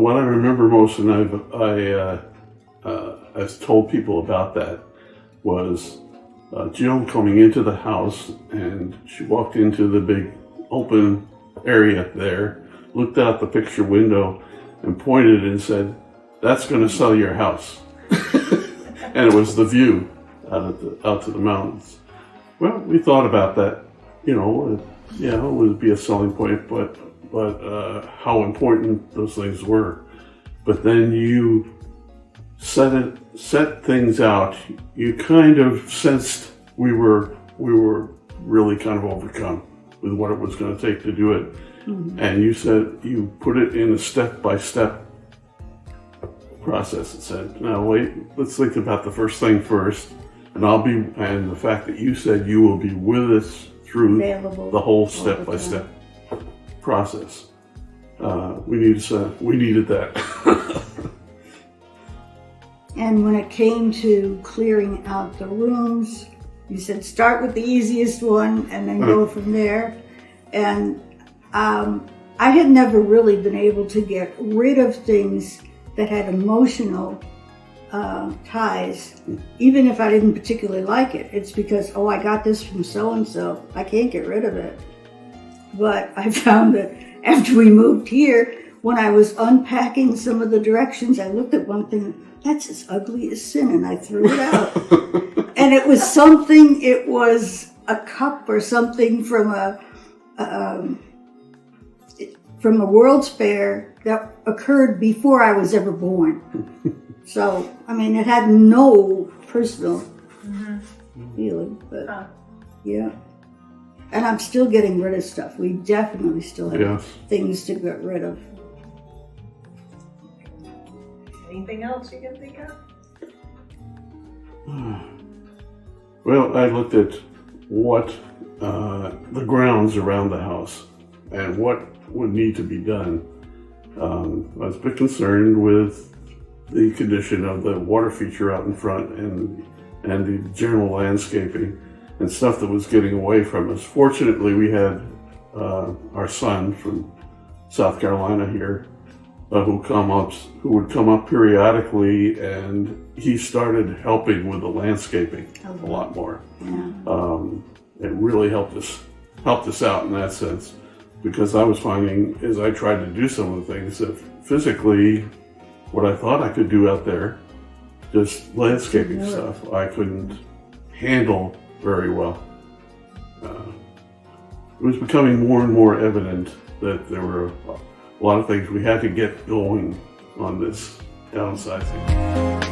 what I remember most, and I've told people about that, was Jill coming into the house, and she walked into the big open area there, looked out the picture window, and pointed and said, "That's going to sell your house." And it was the view out to the mountains. Well, we thought about that. It would be a selling point, but how important those things were. But then you set things out. You kind of sensed we were really kind of overcome with what it was going to take to do it. Mm-hmm. And you said you put it in a step-by-step process. It said, "Now wait, let's think about the first thing first, and the fact that you said you will be with us through the whole step-by-step process. We needed that." And when it came to clearing out the rooms, you said start with the easiest one and then go from there. And I had never really been able to get rid of things that had emotional ties, even if I didn't particularly like it. It's because, I got this from so-and-so, I can't get rid of it. But I found that after we moved here, when I was unpacking some of the directions, I looked at one thing, that's as ugly as sin, and I threw it out. And it was a cup or something from a World's Fair that occurred before I was ever born. So, it had no personal feeling, but yeah. And I'm still getting rid of stuff. We definitely still have things to get rid of. Anything else you can think of? Well, I looked at what the grounds around the house and what would need to be done. I was a bit concerned with the condition of the water feature out in front and the general landscaping and stuff that was getting away from us. Fortunately, we had our son from South Carolina here who would come up periodically, and he started helping with the landscaping a lot more. Yeah. It really helped us out in that sense, because I was finding as I tried to do some of the things that physically what I thought I could do out there, just landscaping stuff, I couldn't handle very well. It was becoming more and more evident that there were a lot of things we had to get going on this downsizing.